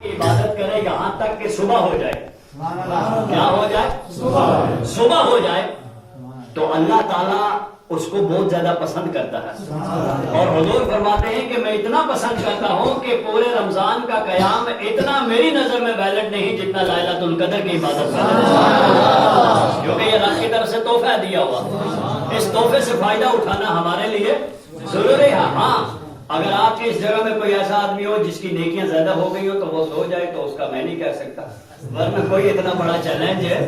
عبادت کرے یہاں تک کہ صبح ہو جائے. کیا ہو جائے؟ صبح ہو جائے تو اللہ تعالیٰ اس کو بہت زیادہ پسند کرتا ہے. اور حضور فرماتے ہیں کہ میں اتنا پسند کرتا ہوں کہ پورے رمضان کا قیام اتنا میری نظر میں ویلڈ نہیں جتنا لیلۃ القدر کی عبادت کرنا، کیونکہ یہ رب کی طرف سے تحفہ دیا ہوا. اس تحفے سے فائدہ اٹھانا ہمارے لیے ضروری ہے. ہاں، اگر آپ کی اس جگہ میں کوئی ایسا آدمی ہو جس کی نیکیاں زیادہ ہو گئی ہو تو وہ سو جائے تو اس کا میں نہیں کہہ سکتا، ورنہ کوئی اتنا بڑا چیلنج ہے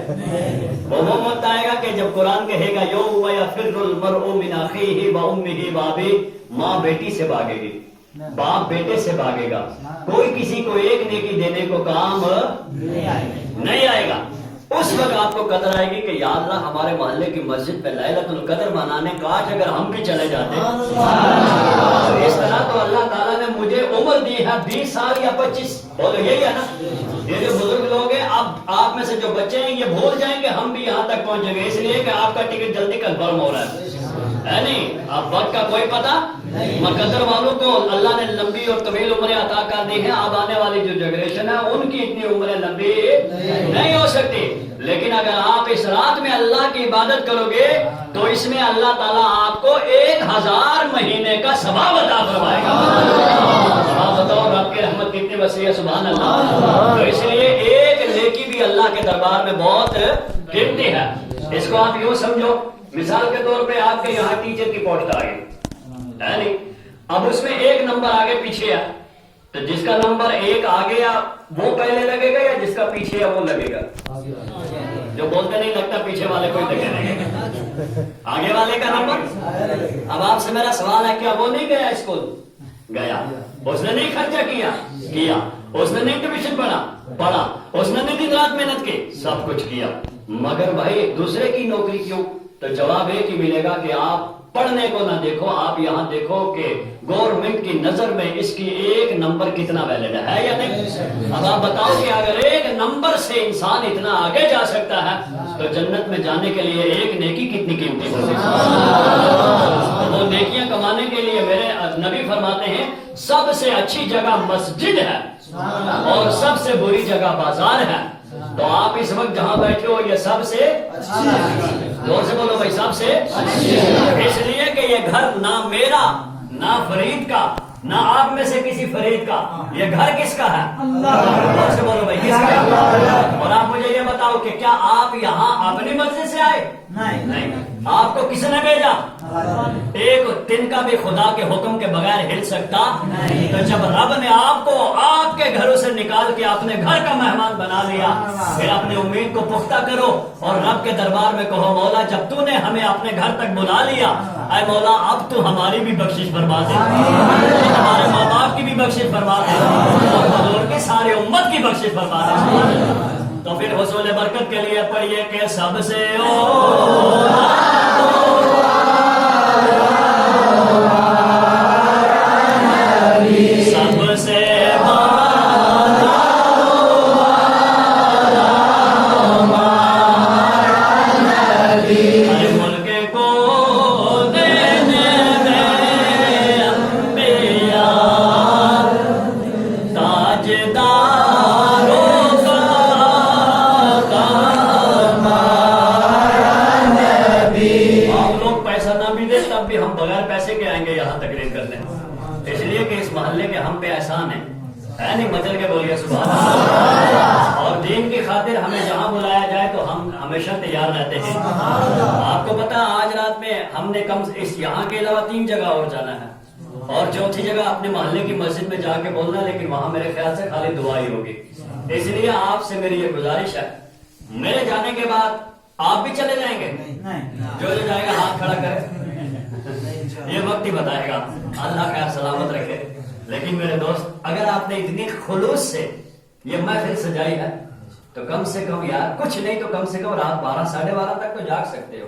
وہ وقت آئے گا کہ جب قرآن کہے گا یوم یفر المرء من اخیہ وامہ وابیہ، ماں بیٹی سے بھاگے گی، باپ بیٹے سے بھاگے گا، کوئی کسی کو ایک نیکی دینے کو کام نہیں آئے گا. اس وقت آپ کو قدر آئے گی کہ یا اللہ ہمارے محلے کی مسجد پہ لیلۃ القدر منانے کاش اگر ہم بھی چلے جاتے. اس طرح تو اللہ تعالیٰ نے مجھے عمر دی ہے 20 سال یا 25، بولو یہی ہے نا. یہ جو بزرگ لوگ ہیں، اب آپ میں سے جو بچے ہیں یہ بھول جائیں کہ ہم بھی یہاں تک پہنچیں گے، اس لیے کہ آپ کا ٹکٹ جلدی کنفرم ہو رہا ہے نہیں. اب وقت کا کوئی پتہ. مقدر والوں کو اللہ نے لمبی اور طویل عمریں عطا کر دی ہیں. اب آنے والی جو جنریشن ہے ان کی اتنی عمریں لمبی نہیں ہو سکتی، لیکن اگر آپ اس رات میں اللہ کی عبادت کرو گے تو اس میں اللہ تعالیٰ آپ کو 1000 مہینے کا ثواب عطا فرمائے گا. آپ بتاؤ رب کی رحمت کتنی وسیع ہے، سبحان اللہ. تو اس لیے ایک نیکی بھی اللہ کے دربار میں بہت قیمتی ہے. اس کو آپ یوں سمجھو، مثال کے طور پہ آپ کے یہاں ٹیچر کی پوسٹ آ گئی ہے نہیں، اب اس میں ایک نمبر آگے پیچھے ہے، تو جس کا نمبر 1 آگے وہ پہلے لگے گا یا جس کا پیچھے ہے وہ لگے گا؟ جو بولتے نہیں لگتا پیچھے والے کو ہی لگے گا، آگے والے کا نمبر. اب آپ سے میرا سوال ہے، کیا وہ نہیں گیا اسکول؟ گیا. اس نے نہیں خرچہ کیا، اس نے نہیں ٹیوشن پڑھا، اس نے نہیں دن رات محنت کی، سب کچھ کیا، مگر بھائی دوسرے کی نوکری کیوں؟ تو جواب ایک ہی ملے گا کہ آپ پڑھنے کو نہ دیکھو، آپ یہاں دیکھو کہ گورنمنٹ کی نظر میں اس کی 1 نمبر کتنا ویلڈ ہے یا نہیں. اب آپ بتاؤ کہ اگر 1 نمبر سے انسان اتنا آگے جا سکتا ہے تو جنت میں جانے کے لیے 1 نیکی کتنی قیمتی ہوگی. وہ نیکیاں کمانے کے لیے میرے نبی فرماتے ہیں سب سے اچھی جگہ مسجد ہے اور سب سے بری جگہ بازار ہے. تو آپ اس وقت جہاں بیٹھے ہو یہ سب سے زور سے بولو بھائی، سب سے اس لیے کہ یہ گھر نہ میرا نہ فرید کا نہ آپ میں سے کسی فرید کا، یہ گھر کس کا ہے؟ زور سے بولو بھائی کس کا ہے؟ اور آپ مجھے یہ بتاؤ کہ کیا آپ یہاں اپنی مرضی سے آئے؟ نہیں. آپ کو کس نے بھیجا؟ ایک دن کا بھی خدا کے حکم کے بغیر ہل سکتا نہیں. تو جب رب نے آپ کو آپ کے گھروں سے نکال کے اپنے گھر کا مہمان بنا لیا، پھر اپنی امید کو پختہ کرو اور رب کے دربار میں کہو مولا جب تو نے ہمیں اپنے گھر تک بلا لیا، اے مولا اب تو ہماری بھی بخشش فرما دے، ہمارے ماں باپ کی بھی بخشش فرما دے اور حضور کی ساری امت کی بخشش فرما دے. تو پھر حصول برکت کے لیے پڑھیے کہ سب سے سب سے مچل کے بولیے سبحان اللہ. اور دین کی خاطر ہمیں جہاں بلایا جائے تو ہم ہمیشہ تیار رہتے ہیں. آپ کو پتا آج رات میں ہم نے اس یہاں کے علاوہ 3 جگہ اور جانا ہے اور 4تھی جگہ اپنے محلے کی مسجد میں جا کے بولنا، لیکن وہاں میرے خیال سے خالی دعا ہی ہوگی. اس لیے آپ سے میری یہ گزارش ہے، میرے جانے کے بعد آپ بھی چلے جائیں گے؟ جو جائے گا ہاتھ کھڑا کرے، یہ وقت ہی بتائے گا. اللہ خیر سلامت رکھے. لیکن میرے دوست اگر آپ نے اتنی خلوص سے یہ محفل سجائی ہے تو کم سے کم یار کچھ نہیں تو کم سے کم رات 12 ساڑھے 12 تک تو جاگ سکتے ہو.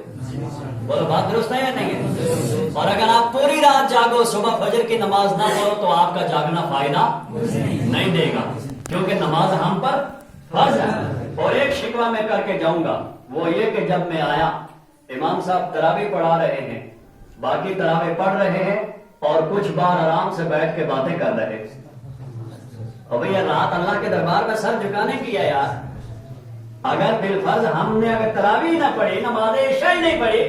بولو بات درست ہے یا نہیں؟ اور اگر آپ پوری رات جاگو صبح فجر کی نماز نہ پڑھو تو آپ کا جاگنا فائدہ نہیں دے گا، کیونکہ نماز ہم پر فرض ہے. اور ایک شکوہ میں کر کے جاؤں گا، وہ یہ کہ جب میں آیا امام صاحب تراویح پڑھا رہے ہیں، باقی تراویح پڑھ رہے ہیں اور کچھ بار آرام سے بیٹھ کے باتیں کر رہے. اور بھئی رات اللہ کے دربار میں سر جھکانے کی ہے یار. اگر بالفرض ہم نے اگر تراویح نہ پڑھی، نماز عشاء ہی نہیں پڑھی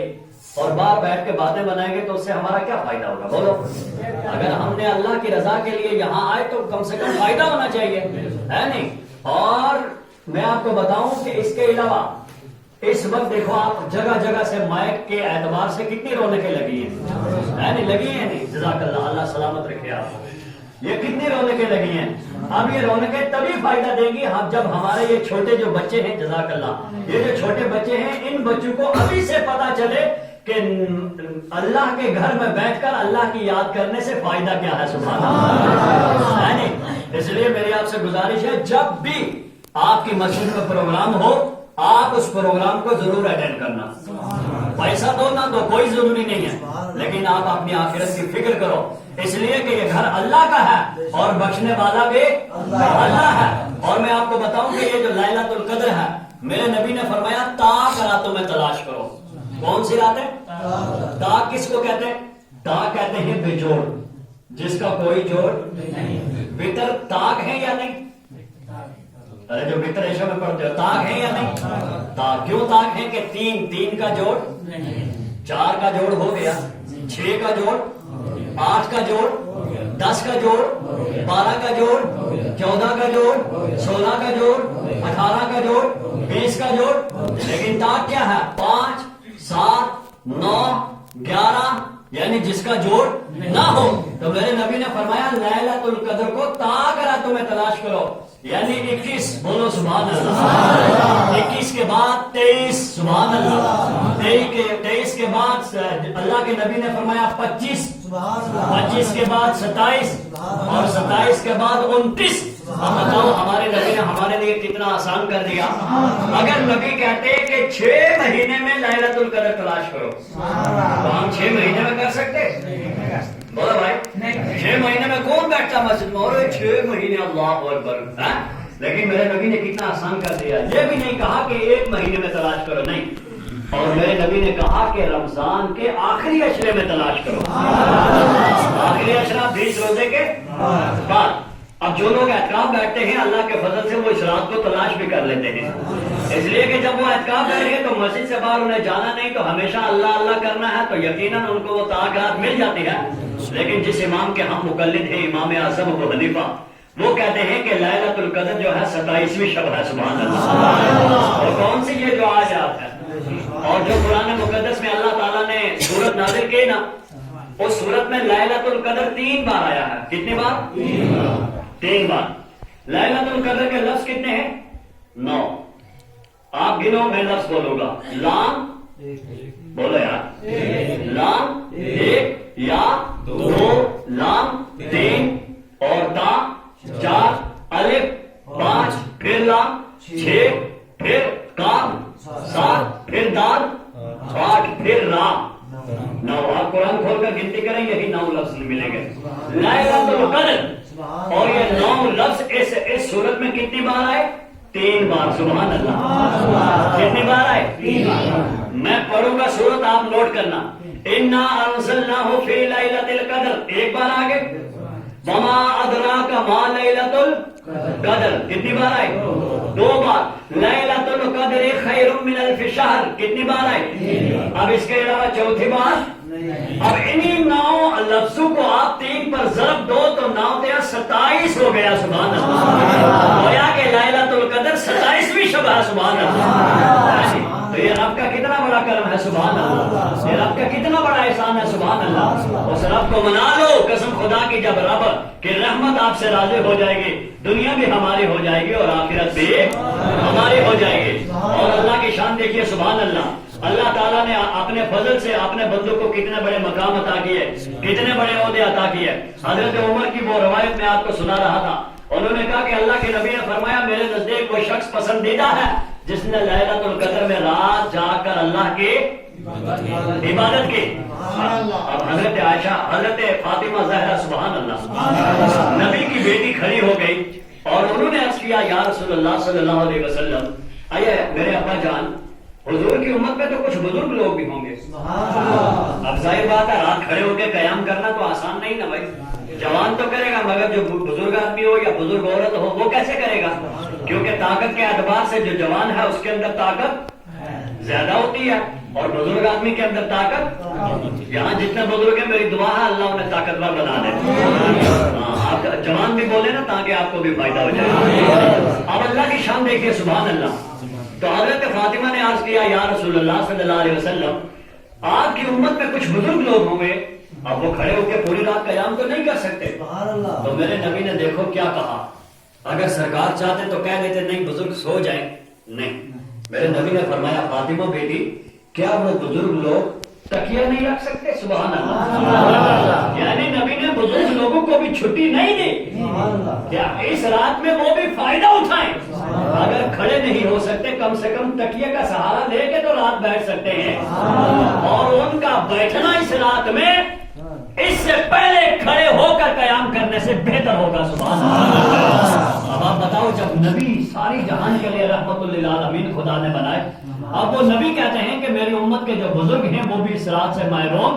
اور باہر بیٹھ کے باتیں بنائیں گے تو اس سے ہمارا کیا فائدہ ہوگا بولو؟ اگر ہم نے اللہ کی رضا کے لیے یہاں آئے تو کم سے کم فائدہ ہونا چاہیے، ہے نہیں؟ اور میں آپ کو بتاؤں کہ اس کے علاوہ اس وقت دیکھو آپ جگہ جگہ سے مائک کے اعتبار سے کتنی رونقیں لگی ہیں، ہے نہیں؟ لگی ہیں نہیں؟ جزاک اللہ، اللہ سلامت رکھے آپ کو. یہ کتنی رونقیں لگی ہیں. اب یہ رونقیں تبھی فائدہ دیں گی جب ہمارے یہ چھوٹے جو بچے ہیں، جزاک اللہ، یہ جو چھوٹے بچے ہیں ان بچوں کو ابھی سے پتا چلے کہ اللہ کے گھر میں بیٹھ کر اللہ کی یاد کرنے سے فائدہ کیا ہے. سبحان اللہ، ہے نہیں؟ اس لیے میری آپ سے گزارش ہے جب بھی آپ کی مسجد میں پروگرام ہو آپ اس پروگرام کو ضرور اٹینڈ کرنا. پیسہ دو نہ دو کوئی ضروری نہیں ہے، لیکن آپ اپنی آخرت کی فکر کرو، اس لیے کہ یہ گھر اللہ کا ہے اور بخشنے والا بھی اللہ ہے. اور میں آپ کو بتاؤں کہ یہ جو لیلۃ القدر ہے، میرے نبی نے فرمایا تاک راتوں میں تلاش کرو. کون سی راتیں؟ تاک کس کو کہتے ہیں؟ تاک کہتے ہیں بے جوڑ، جس کا کوئی جوڑ نہیں. وتر تاک ہے یا نہیں؟ ارے جو وتر عشاء میں پڑھتے ہو تاک ہے یا نہیں؟ تاک کیوں تاک ہے کہ تین کا جوڑ، 4 کا جوڑ ہو گیا، 6 کا جوڑ، 8 کا جوڑ، 10 کا جوڑ، 12 کا جوڑ، 14 کا جوڑ، 16 کا جوڑ، 18 کا جوڑ، 20 کا جوڑ. لیکن تاک کیا ہے؟ 5 7 9 11، یعنی جس کا جوڑ نہ ہو. تو میرے نبی نے فرمایا لیلۃ القدر کو تاک راتوں میں تلاش کرو، یعنی 21. بولو سبحان اللہ. 21 کے بعد 23. سبحان اللہ. 23 کے بعد اللہ کے نبی نے فرمایا 25. 25 کے بعد 27 اور 27 کے بعد 29. اب بتاؤ ہمارے نبی نے ہمارے لیے کتنا آسان کر دیا. اگر نبی کہتے کہ 6 مہینے میں لیلۃ القدر تلاش کرو تو ہم 6 مہینے میں کر سکتے؟ بولو بھائی، 6 مہینے میں کون بیٹھتا مسجد میں؟ اور 6 مہینے اللہ اکبر. لیکن میرے نبی نے کتنا آسان کر دیا. یہ بھی نہیں کہا کہ 1 مہینے میں تلاش کرو، نہیں. اور میرے نبی نے کہا کہ رمضان کے آخری عشرے میں تلاش کرو. آخری عشرہ 20 روزے کے بعد. اب جو لوگ اعتکاف بیٹھتے ہیں اللہ کے فضل سے وہ اس رات کو تلاش بھی کر لیتے ہیں، اس لیے کہ جب وہ اعتکاف بیٹھ گئے تو مسجد سے باہر انہیں جانا نہیں، تو ہمیشہ اللہ اللہ کرنا ہے، تو یقیناً ان کو وہ تاک رات مل جاتی ہے. لیکن جس امام کے ہم مقلد ہیں، امام اعظم ابو حنیفہ، وہ کہتے ہیں کہ لیلۃ القدر جو ہے 27ویں شب ہے. سبحان اللہ. اور کون سی یہ جو آج رات ہے، اور جو قرآن مقدس میں اللہ تعالیٰ نے سورت نازل کی نا، اس سورت میں لیلۃ القدر 3 بار آیا ہے. کتنی بار؟ 3 بار. لیلۃ القدر کے لفظ کتنے ہیں؟ 9. آپ گنو، میں لفظ بولوں گا. لام، بولو یار. لام 1، یا 2، لام 3، اور تا 4، الف 5، پھر لام 6، پھر کاف 7، پھر دال 8، پھر را 9. آپ قرآن کھول کر گنتی کریں، یہی 9 لفظ ملیں گے. لیلۃ القدر. اور یہ 9 لفظ اس صورت میں کتنی بار آئے؟ 3 بار. سبحان اللہ. کتنی بار آئے؟ 3 بار. میں پڑھوں گا صورت، آپ نوٹ کرنا. انا انزلناہ فی لیلۃ القدر 1 بار آگے. وما ادراک ما لیلۃ القدر کتنی بار آئے؟ 2 بار. لیلۃ القدر خیر من الف شہر کتنی بار آئے؟ اب اس کے علاوہ 4تھی بار. اب انہی 9 لفظوں کو آپ 3 پر ضرب دو تو 9 × 27 ہو گیا. سبحان اللہ. گویا کہ لیلۃ القدر 27ویں شب ہے. سبحان اللہ. تو یہ رب کا کتنا بڑا کرم ہے. سبحان اللہ. یہ رب کا کتنا بڑا احسان ہے. سبحان اللہ. اس رب کو منا لو. قسم خدا کی جب رب کی رحمت آپ سے راضی ہو جائے گی، دنیا بھی ہماری ہو جائے گی اور آخرت بھی ہماری ہو جائے گی. اور اللہ کی شان دیکھیے. سبحان اللہ. اللہ تعالیٰ نے اپنے فضل سے اپنے بندوں کو کتنے بڑے مقام عطا کیے، کتنے بڑے عہدے عطا کیے. حضرت عمر کی وہ روایت میں آپ کو سنا رہا تھا. انہوں نے کہا کہ اللہ کے نبی نے فرمایا میرے نزدیک کوئی شخص پسندیدہ ہے جس نے لیلۃ القدر میں رات جا کر اللہ کی عبادت کی. اب حضرت عائشہ، حضرت فاطمہ زہرا، سبحان اللہ، نبی کی بیٹی کھڑی ہو گئی اور انہوں نے عرض کیا یا رسول اللہ صلی اللہ علیہ وسلم، آئے میرے ابا جان حضور کی امت میں تو کچھ بزرگ لوگ بھی ہوں گے. اب ظاہر بات ہے رات کھڑے ہو کے قیام کرنا تو آسان نہیں نا بھائی. جوان تو کرے گا مگر جو بزرگ آدمی ہو یا بزرگ عورت ہو وہ کیسے کرے گا؟ کیونکہ طاقت کے اعتبار سے جو جوان ہے اس کے اندر طاقت زیادہ ہوتی ہے اور بزرگ آدمی کے اندر طاقت. یہاں جتنے بزرگ ہیں میری دعا ہے اللہ انہیں طاقتور بنا دے. آپ جوان بھی بولے نا تاکہ آپ کو بھی فائدہ ہو جائے. اب اللہ کی شان دیکھیے سبحان اللہ. تو حضرت فاطمہ نے عرض کیا یا رسول اللہ صلی اللہ علیہ وسلم آپ کی امت میں کچھ بزرگ لوگ ہوں گے اب وہ کھڑے ہو کے پوری رات قیام تو نہیں کر سکتے. تو میرے نبی نے دیکھو کیا کہا. اگر سرکار چاہتے تو کہہ دیتے نہیں بزرگ سو جائیں. نہیں, میرے نبی نے فرمایا فاطمہ بیٹی کیا وہ بزرگ لوگ تکیہ نہیں رکھ سکتے؟ سبحان اللہ. یعنی نبی نے بزرگ لوگوں کو بھی چھٹی نہیں دی. کیا اس رات میں وہ بھی فائدہ اٹھائیں؟ اگر کھڑے نہیں ہو سکتے کم سے کم تکیے کا سہارا لے کے تو رات بیٹھ سکتے ہیں. اور ان کا بیٹھنا اس رات میں اس سے پہلے کھڑے ہو کر قیام کرنے سے بہتر ہوگا. سبحان اللہ. اب آپ بتاؤ جب نبی ساری جہان کے لیے رحمت للعالمین خدا نے بنائے, اب وہ نبی کہتے ہیں کہ میری امت کے جو بزرگ ہیں وہ بھی اس رات سے محروم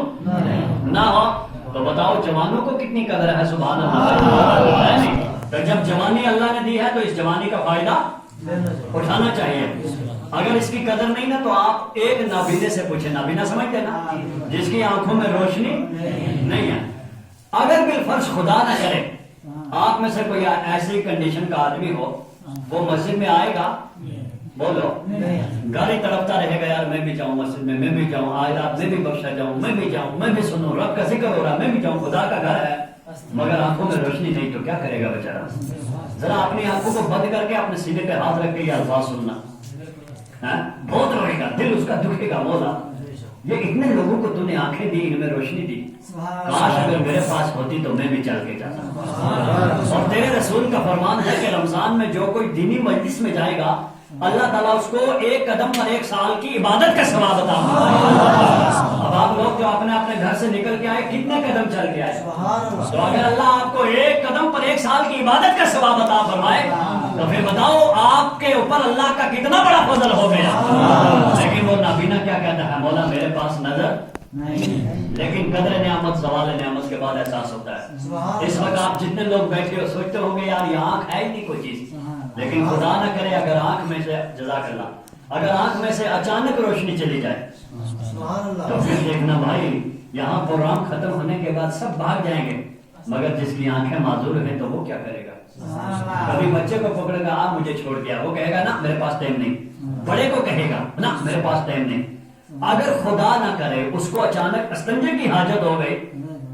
نہ ہو, تو بتاؤ جوانوں کو کتنی قدر ہے. سبحان اللہ. تو جب جوانی اللہ نے دی ہے تو اس جوانی کا فائدہ اٹھانا چاہیے. اگر اس کی قدر نہیں نا تو آپ ایک نابینے سے پوچھیں. نابینا سمجھتے نا, جس کی آنکھوں میں روشنی نہیں ہے. اگر بالفرض خدا نہ کرے آپ میں سے کوئی ایسی کنڈیشن کا آدمی ہو, وہ مسجد میں آئے گا, بولو گاڑی تڑپتا رہے گا یار میں بھی جاؤں مسجد میں بھی جاؤں, آج رات میں بھی بخشا جاؤں, میں بھی جاؤں, میں بھی سنوں, رب کا ذکر ہو رہا میں بھی جاؤں, خدا کا گھر ہے, مگر آنکھوں میں روشنی نہیں تو کیا کرے گا بیچارہ؟ ذرا اپنی آنکھوں کو بند کر کے اپنے سینے پہ ہاتھ رکھ کے یہ الفاظ سننا. بہت روئے گا, دل اس کا دکھے گا. مولا یہ اتنے لوگوں کو تو نے آنکھیں دی, ان میں روشنی دی, کاش اگر میرے پاس ہوتی تو میں بھی چل کے جاتا. اور تیرے رسول کا فرمان ہے کہ رمضان میں جو کوئی دینی مجلس میں جائے گا اللہ تعالیٰ اس کو ایک قدم پر 1 سال کی عبادت کا ثواب عطا فرمائے. اب آپ لوگ جو اپنے گھر سے نکل کے آئے کتنے قدم چل کے آئے, تو اگر اللہ آپ کو 1 قدم پر 1 سال کی عبادت کا ثواب عطا فرمائے تو پھر بتاؤ آپ کے اوپر اللہ کا کتنا بڑا فضل ہو گیا. لیکن وہ نابینا کیا کہتا ہے, مولا میرے پاس نظر نہیں. لیکن قدر نعمت زوال نعمت کے بعد احساس ہوتا ہے. اس وقت آپ جتنے لوگ بیٹھے ہو سوچتے ہوں گے یار یہ آنکھ ہے ہی نہیں کوئی چیز, لیکن خدا نہ کرے اگر آنکھ میں سے جزاک اللہ, اگر آنکھ میں سے اچانک روشنی چلی جائے تو پھر دیکھنا بھائی یہاں پروگرام ختم ہونے کے بعد سب بھاگ جائیں گے, مگر جس کی آنکھیں معذور ہیں تو وہ کیا کرے گا؟ کبھی بچے کو پکڑے گا آپ مجھے چھوڑ دیا, وہ کہے گا نا میرے پاس ٹائم نہیں. بڑے کو کہے گا نا میرے پاس ٹائم نہیں. اگر خدا نہ کرے اس کو اچانک استنجے کی حاجت ہو گئی,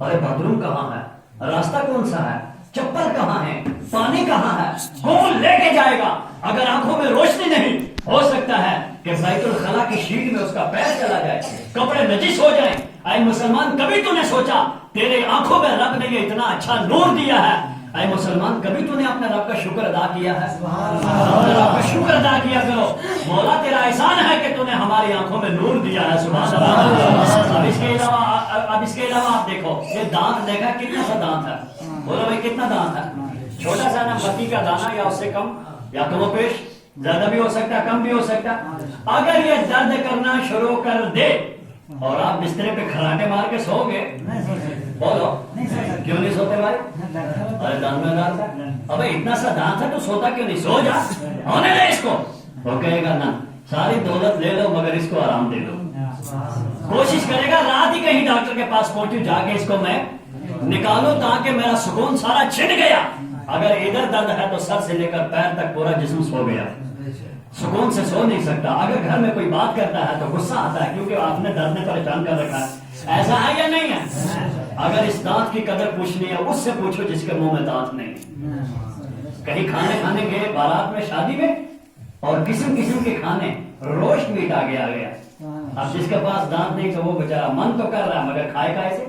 ارے باتھ روم کہاں ہے, راستہ کون سا ہے, چپل کہاں ہے, پانی کہاں ہے, کون لے کے جائے گا؟ اگر آنکھوں میں روشنی نہیں, ہو سکتا ہے کہ بیت الخلا کی شیٹ میں اس کا پیر چلا جائے, کپڑے نجس ہو جائیں. اے مسلمان کبھی تو نے سوچا تیرے آنکھوں میں رب نے یہ اتنا اچھا نور دیا ہے, اے مسلمان کبھی تو نے اپنے رب کا شکر ادا کیا ہے؟ اپنے رب کا شکر ادا کیا کرو. مولا تیرا احسان ہے کہ تو نے ہماری آنکھوں میں نور دیا ہے. سبحان اللہ. اب اس کے علاوہ آپ دیکھو یہ دانت دیکھا کتنا سا دانت ہے, بولو بھائی کتنا دانت ہے؟ چھوٹا سا نا مٹی کا دانا یا اس سے کم, یا تو وہ پیش زیادہ بھی ہو سکتا ہے کم بھی ہو سکتا ہے. اگر یہ درد کرنا شروع کر دے اور آپ بسترے پہ کھراٹے مار کے سو گے, بولو کیوں نہیں سوتے بھائی؟ ارے دانت میں دانت ہے, ابھی اتنا سا دانت ہے تو سوتا کیوں نہیں؟ سو جا, ہونے دے اس کو. وہ کہے گا نا ساری دولت لے لو مگر اس کو آرام دے دو. کوشش کرے گا رات ہی کہیں ڈاکٹر کے پاس پہنچوں, جا کے اس کو میں نکالوں تاکہ میرا سکون سارا چھن گیا. اگر ادھر درد ہے تو سر سے لے کر پیر تک پورا جسم سو گیا, سکون سے سو نہیں سکتا. اگر گھر میں کوئی بات کرتا ہے تو غصہ آتا ہے کیونکہ آپ نے درد نے پریشان کر رکھا ہے. ایسا ہے یا نہیں ہے؟ اگر اس دانت کی قدر پوچھنی ہے اس سے پوچھو جس کے منہ میں دانت نہیں. کہیں کھانے کھانے گئے بارات میں شادی میں اور قسم قسم کے کھانے, روسٹ میٹ آگے آ گیا. اب جس کے پاس دانت نہیں تو وہ بیچارہ من تو کر رہا ہے مگر کھائے کیسے؟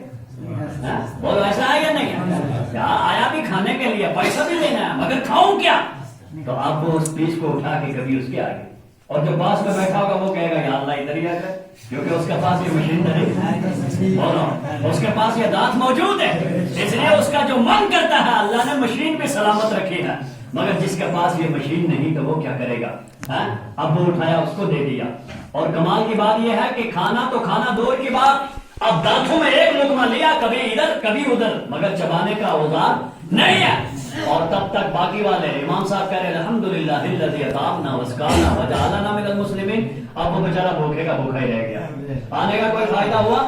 بولو ایسا ہے یا نہیں ہے؟ آیا بھی کھانے کے لیے, پیسہ بھی لینا ہے مگر کھاؤں کیا؟ تو آپ کو اس پیس کو اٹھا کے کبھی اس کے آگے, اور جو پاس میں بیٹھا ہوگا وہ کہے گا یا اللہ ادھر ہی آ جائے, کیونکہ اس کے پاس یہ مشین نہیں, بولو اس کے پاس یہ دانت موجود ہے, اس لیے اس کا جو من کرتا ہے اللہ نے مشین بھی سلامت رکھی ہے. مگر جس کے پاس یہ مشین نہیں تو وہ کیا کرے گا؟ اب وہ اٹھایا اس کو دے دیا. اور کمال کی بات یہ ہے کہ کھانا تو کھانا دور کی بات، اب دانتوں میں ایک لقمہ لیا، کبھی ادھر کبھی ادھر، مگر چبانے کا اوزار نہیں ہے. اور تب تک باقی والے امام صاحب کہہ رہے الحمدللہ الذی اطعمنا واسقانا وجعلنا من المسلمین. اب وہ بیچارہ بھوکے کا بھوکا ہی رہ گیا، آنے کا کوئی فائدہ ہوا؟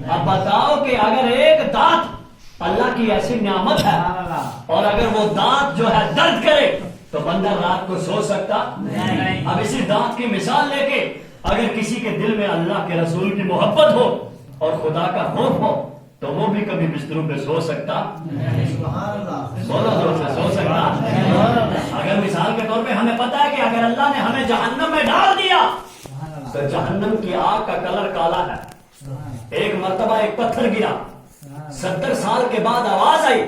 اب بتاؤ کہ اگر ایک دانت اللہ کی ایسی نعمت ہے اور اگر وہ دانت جو ہے درد کرے تو بندہ رات کو سو سکتا نہیں. اب اسی دانت کی مثال لے کے اگر کسی کے دل میں اللہ کے رسول کی محبت ہو اور خدا کا خوف ہو تو وہ بھی کبھی بستروں پہ سو سکتا سو سکتا. اگر مثال کے طور پہ ہمیں پتا ہے کہ اگر اللہ نے ہمیں جہنم میں ڈال دیا تو جہنم کی آگ کا کلر کالا ہے. ایک مرتبہ ایک پتھر گرا، 70 سال کے بعد آواز آئی.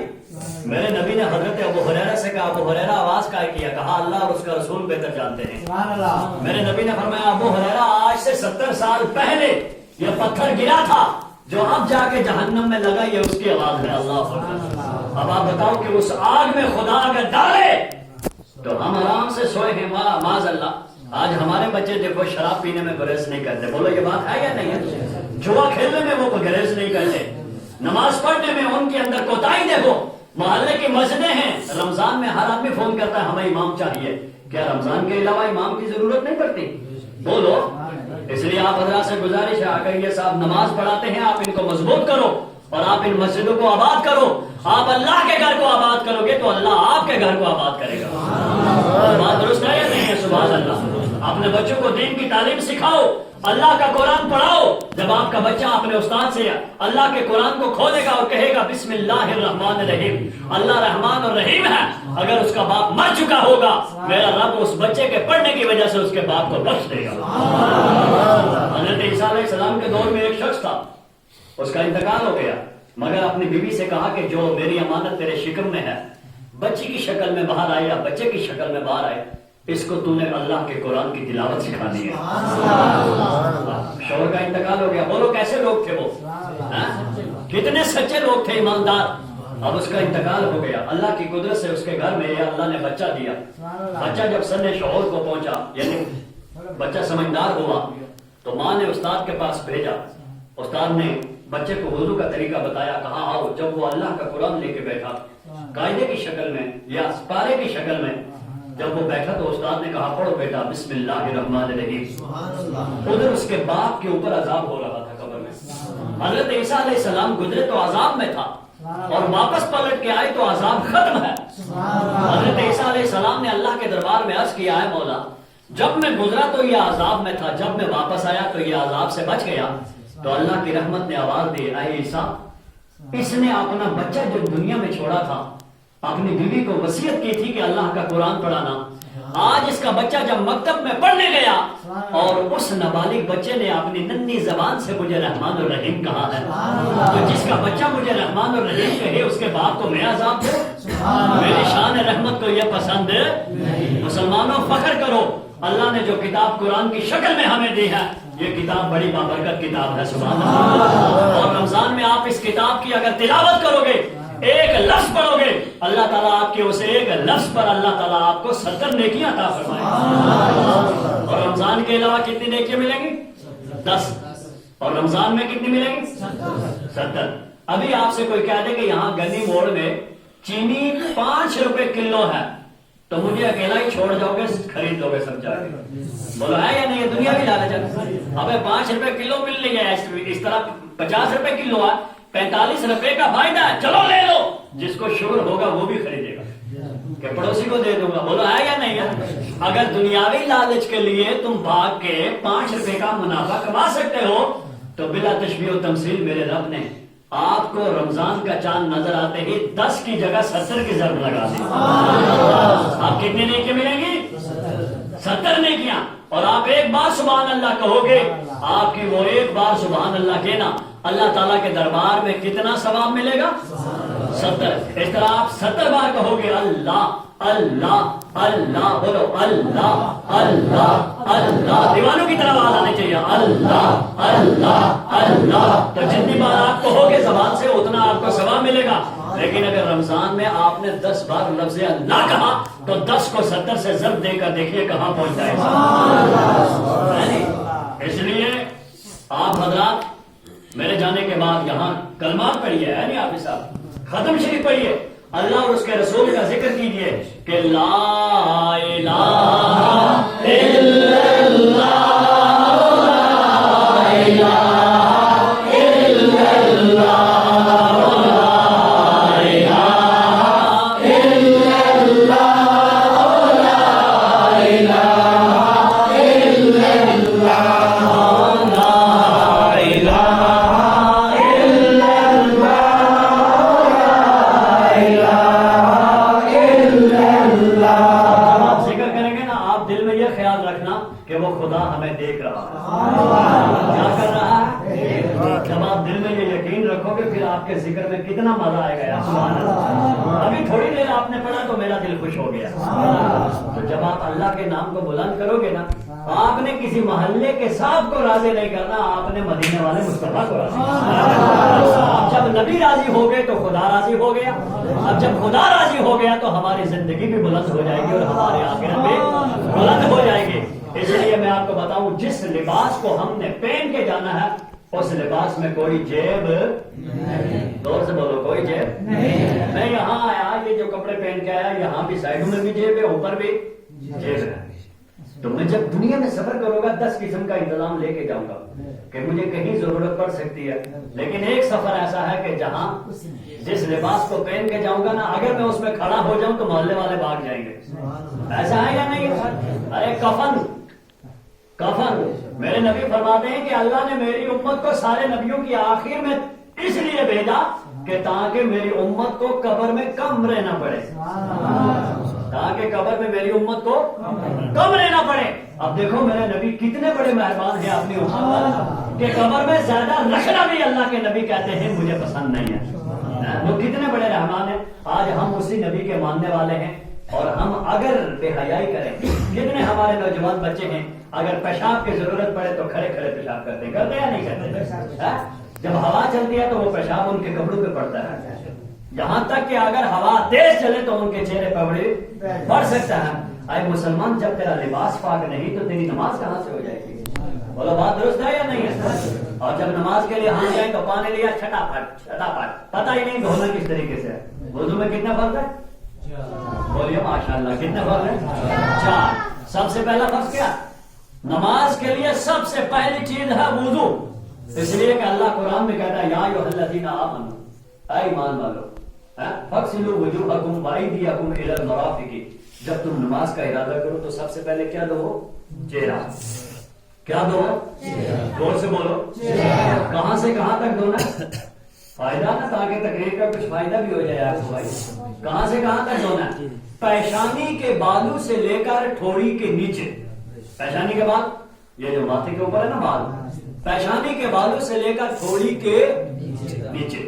میرے نبی نے حضرت ابو ہریرہ سے کہا، ابو ہریرہ آواز کا کیا؟ کہا اللہ اور اس کا رسول بہتر جانتے ہیں. میرے نبی نے فرمایا ابو ہریرہ آج سے 70 سال پہلے یہ پتھر گرا تھا جو اب جا کے جہنم میں لگا، یہ اس کی آواز ہے. اللہ اکبر. اب آپ بتاؤ کہ اس آگ میں خدا اگر ڈالے تو ہم آرام سے سوئے ہیں معاذ اللہ. آج ہمارے بچے دیکھو شراب پینے میں گریز نہیں کرتے، بولو یہ بات ہے یا نہیں ہے؟ جوا کھیلنے میں وہ گریز نہیں کرتے، نماز پڑھنے میں ان کے اندر کوتاہی دیکھو. محلے کی مسجدیں ہیں، رمضان میں ہر آدمی فون کرتا ہے ہمیں امام چاہیے. کیا رمضان کے علاوہ امام کی ضرورت نہیں پڑتی؟ بولو. اس لیے آپ حضرات سے گزارش ہے، اگر یہ صاحب نماز پڑھاتے ہیں آپ ان کو مضبوط کرو اور آپ ان مسجدوں کو آباد کرو. آپ اللہ کے گھر کو آباد کرو گے تو اللہ آپ کے گھر کو آباد کرے گا. بات درست ہے یا نہیں ہے؟ سبحان اللہ. اپنے بچوں کو دین کی تعلیم سکھاؤ، اللہ کا قرآن پڑھاؤ. جب آپ کا بچہ اپنے استاد سے اللہ کے قرآن کو کھولے گا اور کہے گا بسم اللہ الرحمن الرحیم، اللہ رحمان اور رحیم ہے، اگر اس کا باپ مر چکا ہوگا میرا رب اس بچے کے پڑھنے کی وجہ سے اس کے باپ کو بخش دے گا. حضرت عیسیٰ علیہ السلام کے دور میں ایک شخص تھا، اس کا انتقال ہو گیا، مگر اپنی بیوی سے کہا کہ جو میری امانت تیرے شکم میں ہے، بچی کی شکل میں باہر آئے یا بچے کی شکل میں باہر آئے، اس کو تو نے اللہ کے قرآن کی تلاوت سکھانی ہے. شوہر کا انتقال ہو گیا. بولو کیسے لوگ تھے وہ؟ کتنے سچے لوگ تھے، ایماندار. اب اس کا انتقال ہو گیا، اللہ کی قدرت سے اس کے گھر میں اللہ نے بچہ دیا. بچہ جب سن شعور کو پہنچا، یعنی بچہ سمجھدار ہوا، تو ماں نے استاد کے پاس بھیجا. استاد نے بچے کو وضو کا طریقہ بتایا، کہا آؤ. جب وہ اللہ کا قرآن لے کے بیٹھا قاعدے کی شکل میں یا پارے کی شکل میں جب وہ بیٹھا تو استاد نے کہا پڑھو بیٹا بسم اللہ الرحمن الرحیم. ادھر اس کے باپ کے اوپر عذاب ہو رہا تھا قبر میں. حضرت عیسیٰ علیہ السلام گزرے تو عذاب میں تھا اور واپس پلٹ کے آئے تو عذاب ختم ہے. حضرت عیسیٰ علیہ السلام نے اللہ کے دربار میں عرض کیا ہے مولا جب میں گزرا تو یہ عذاب میں تھا، جب میں واپس آیا تو یہ عذاب سے بچ گیا. تو اللہ کی رحمت نے آواز دی، اے عیسیٰ، اس نے اپنا بچہ جو دنیا میں چھوڑا تھا اپنی بیوی کو وصیت کی تھی کہ اللہ کا قرآن پڑھانا. آج اس کا بچہ جب مکتب میں پڑھنے گیا اور اس نابالغ بچے نے اپنی ننھی زبان سے مجھے رحمان الرحیم کہا ہے، تو جس کا بچہ مجھے رحمان الرحیم کہے اس کے باپ کو میں عذاب دوں؟ میری شان رحمت کو یہ پسند ہے؟ مسلمانوں فخر کرو، اللہ نے جو کتاب قرآن کی شکل میں ہمیں دی ہے یہ کتاب بڑی بابرکت کتاب ہے. سبحان اللہ. اور رمضان میں آپ اس کتاب کی اگر تلاوت کرو گے، ایک لفظ پڑھو گے، اللہ تعالیٰ آپ کے اسے ایک لفظ پر اللہ تعالیٰ آپ کو 70 نیکیاں عطا فرمائے. اور رمضان کے علاوہ کتنی نیکیاں ملیں گی؟ 10. اور رمضان میں کتنی ملیں گی؟ 70. ابھی آپ سے کوئی کہہ دے کہ یہاں گنی موڑ میں چینی 5 روپے کلو ہے تو مجھے اکیلا ہی چھوڑ جاؤ گے، خرید لو گے سب جا کے؟ بولو ہے یا نہیں؟ یہ دنیا بھی لالچ ہے. ابھی 5 روپے کلو مل رہی ہے، اس طرح 50 روپے کلو ہے، 45 روپے کا فائدہ ہے، چلو لے لو. جس کو شور ہوگا وہ بھی خریدے گا کہ پڑوسی کو دے دوں گا. بولو ہے یا نہیں ہے؟ اگر دنیاوی لالچ کے لیے تم بھاگ کے 5 روپے کا منافع کما سکتے ہو تو بلا تشبیہ و تمثیل میرے رب نے آپ کو رمضان کا چاند نظر آتے ہی 10 کی جگہ 70 کی ضرب لگا دی. آپ کتنے نیکیاں ملیں گی؟ 70 نیکیاں. اور آپ ایک بار سبحان اللہ کہو گے، آپ کی وہ ایک بار سبحان اللہ کہنا اللہ تعالیٰ کے دربار میں کتنا ثواب ملے گا؟ 70. اس طرح آپ 70 بار کہو گے اللہ اللہ اللہ، بولو اللہ اللہ اللہ. دیوانوں کی طرح آواز آنی چاہیے اللہ اللہ اللہ. تو جتنی بار آپ کہو گے زبان سے اتنا آپ کو ثواب ملے گا. لیکن اگر رمضان میں آپ نے 10 بار لفظ اللہ کہا تو 10 کو 70 سے ضرب دے کر دیکھیے کہاں پہنچتا ہے. اس لیے آپ حضرات میرے جانے کے بعد یہاں کلمات پڑھیے، ہے نہیں آپ صاحب، ختم شریف پڑھیے، اللہ اور اس کے رسول کا ذکر کیجیے کہ لا الہ الا اللہ، لا الہ الا اللہ، لا الہ الا اللہ، لا الہ الا اللہ، لا الہ الا اللہ. آپ ذکر کریں گے نا، آپ دل میں یہ خیال رکھنا کہ وہ خدا ہمیں دیکھ رہا ہے. کیا کر رہا ہے؟ جب آپ دل میں یہ یقین رکھو گے پھر آپ کے ذکر میں کتنا مزہ آئے گا. سبحان اللہ. ابھی تھوڑی دیر آپ نے پڑھا تو میرا دل خوش ہو گیا. تو جب آپ اللہ کے نام کو بلند کرو گے نا، آپ نے کسی محلے کے صاحب کو راضی نہیں کرنا، آپ نے مدینے والے مصطفیٰ کو راضی کرنا. اب جب نبی راضی ہو گئے تو خدا راضی ہو گیا. اب جب خدا راضی ہو گیا تو ہماری زندگی بھی بلند ہو جائے گی اور ہمارے آخرت بھی بلند ہو جائے گی. اس لیے میں آپ کو بتاؤں، جس لباس کو ہم نے پہن کے جانا ہے اس لباس میں کوئی جیب، دور سے بولو، کوئی جیب نہیں. میں یہاں آیا، یہ جو کپڑے پہن کے آیا، یہاں بھی سائڈوں میں بھی جیب ہے، اوپر بھی جیب ہے. تو میں جب دنیا میں سفر کروں گا 10 قسم کا انتظام لے کے جاؤں گا کہ مجھے کہیں ضرورت پڑ سکتی ہے. لیکن ایک سفر ایسا ہے کہ جہاں جس لباس کو پہن کے جاؤں گا نا، اگر میں اس میں کھڑا ہو جاؤں تو محلے والے بھاگ جائیں گے. ایسا ہے یا نہیں؟ ارے کفن، کفن میرے نبی فرماتے ہیں کہ اللہ نے میری امت کو سارے نبیوں کی آخر میں اس لیے بھیجا کہ تاکہ میری امت کو قبر میں کم رہنا پڑے، تاکہ قبر میں میری امت کو کم رہنا پڑے. اب دیکھو میرے نبی کتنے بڑے مہربان ہیں اپنی امت پر کہ قبر میں زیادہ رکھنا بھی اللہ کے نبی کہتے ہیں مجھے پسند نہیں ہے. وہ کتنے بڑے رحمان ہیں. آج ہم اسی نبی کے ماننے والے ہیں اور ہم اگر بے حیائی کریں، کتنے ہمارے نوجوان بچے ہیں اگر پیشاب کی ضرورت پڑے تو کھڑے کھڑے پیشاب کرتے یا نہیں کرتے؟ جب ہوا چلتی ہے تو وہ پیشاب ان کے کپڑوں پہ پڑتا ہے. یہاں تک کہ اگر ہوا تیز چلے تو ان کے چہرے پہ پڑ سکتا ہے. اے مسلمان، جب تیرا لباس پاک نہیں تو تیری نماز کہاں سے ہو جائے گی؟ بولو بات درست ہے یا نہیں ہے؟ اور جب نماز کے لیے ہاتھ جائے تو پانی لیا چھٹا پٹ، پتہ ہی نہیں دھونا کس طریقے سے. وضو میں کتنا فرض ہے؟ بولیے ماشاءاللہ، کتنے فرض ہے؟ 4. سب سے پہلا فرض کیا؟ نماز کے لیے سب سے پہلی چیز ہے وضو. اس لیے کہ اللہ قرآن میں کہتا ہے یا ایھا الذین آمنوا، اے ایمان والو، فاغسلوا وجوہکم وایدیکم الی المرافق. جب تم نماز کا ارادہ کرو تو سب سے پہلے کیا دو؟ چہرہ. کیا دو؟ زور سے بولو. کہاں سے کہاں تک دھونا؟ فائدہ نا، تاکہ تقریر کا کچھ فائدہ بھی ہو جائے آپ کو بھائی. کہاں سے کہاں تک دھونا؟ پیشانی کے بالوں سے لے کر ٹھوڑی کے نیچے. پیشانی کے بعد یہ جو ماتھے کے اوپر ہے نا بال، پیشانی کے بالوں سے لے کر ٹھوڑی کے نیچے.